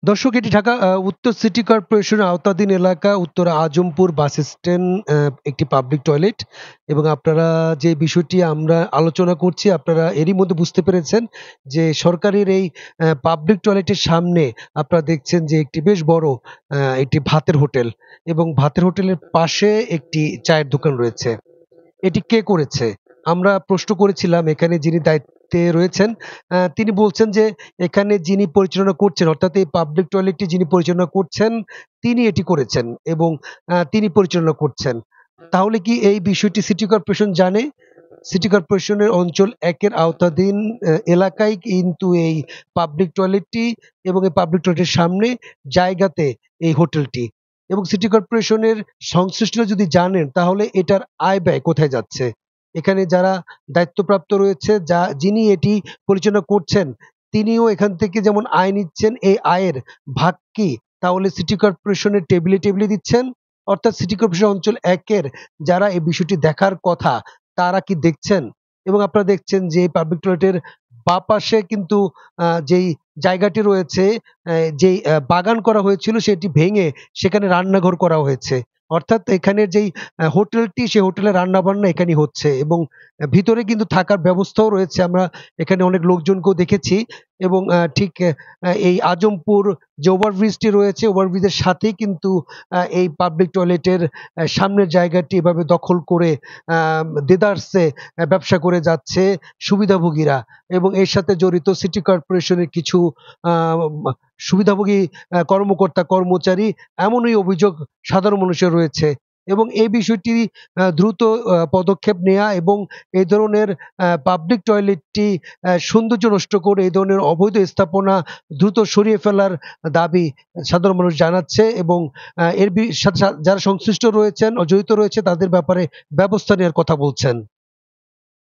দর্শক, এটি ঢাকা উত্তর সিটি কর্পোরেশনের আওতাধীন এলাকা উত্তর আজমপুর বাস স্ট্যান্ড, একটি পাবলিক টয়লেট। এবং আপনারা যে বিষয়টি আমরা আলোচনা করছি, আপনারা এরই মধ্যে বুঝতে পেরেছেন যে সরকারের এই পাবলিক টয়লেটের সামনে আপনারা দেখছেন যে একটি বেশ বড় একটি ভাতের হোটেল, এবং ভাতের হোটেলের পাশে একটি চায়ের দোকান রয়েছে। এটি কে করেছে? আমরা প্রশ্ন করেছিলাম এখানে যিনি দায়িত্বে রয়েছেন। তিনি বলছেন যে এখানে যিনি পরিচালনা করছেন, অর্থাৎ এই পাবলিক টয়লেটটি যিনি পরিচালনা করছেন, তিনি এটি করেছেন এবং তিনি পরিচালনা করছেন। তাহলে কি এই বিষয়টি সিটি কর্পোরেশন জানে? সিটি কর্পোরেশনের অঞ্চল ১ এর আওতাধীন এলাকায় কিন্তু এই পাবলিক টয়লেটটি এবং এই পাবলিক টয়লেটের সামনে জায়গাতে এই হোটেলটি। এবং সিটি কর্পোরেশনের সংশ্লিষ্টরা যদি জানেন, তাহলে এটার আয় ব্যয় কোথায় যাচ্ছে? এখানে যারা দায়িত্বপ্রাপ্ত রয়েছে, যিনি এটি পরিচালনা করছেন, তিনিও এখান থেকে যেমন আয় নিচ্ছেন, এই আয়ের ভাগ কি তাহলে সিটি কর্পোরেশনের টেবিলে, টেবিলে দিচ্ছেন? অর্থাৎ সিটি কর্পোরেশন অঞ্চল ১ এর যারা এই বিষয়টি দেখার কথা, তারা কি দেখছেন? এবং আপনারা দেখছেন যে পাবলিক টয়লেটের বাঁ পাশে কিন্তু যেই জায়গাটি রয়েছে, যেই বাগান করা হয়েছিল সেটি ভেঙে সেখানে রান্নাঘর করা হয়েছে। অর্থাৎ এখানের যেই হোটেলটি, সেই হোটেলের রান্নাবান্না এখানেই হচ্ছে, এবং ভিতরে কিন্তু থাকার ব্যবস্থাও রয়েছে। আমরা এখানে অনেক লোকজনকেও দেখেছি, এবং ঠিক এই আজমপুর যে ওভারব্রিজটি রয়েছে, ওভারব্রিজের সাথেই কিন্তু এই পাবলিক টয়লেটের সামনের জায়গাটি এভাবে দখল করে দেদারসে ব্যবসা করে যাচ্ছে সুবিধাভোগীরা, এবং এর সাথে জড়িত সিটি কর্পোরেশনের কিছু আ মা সুবিধাভোগী কর্মকর্তা, কর্মচারী, এমনই অভিযোগ সাধারণ মানুষের রয়েছে। এবং এই বিষয়টি দ্রুত পদক্ষেপ নেয়া এবং এই ধরনের পাবলিক টয়লেটটি সৌন্দর্য নষ্ট করে এই ধরনের অবৈধ স্থাপনা দ্রুত সরিয়ে ফেলার দাবি সাধারণ মানুষ জানাচ্ছে, এবং এর সাথে যারা সংশ্লিষ্ট রয়েছেন ও জড়িত রয়েছে তাদের ব্যাপারে ব্যবস্থা নেওয়ার কথা বলছেন।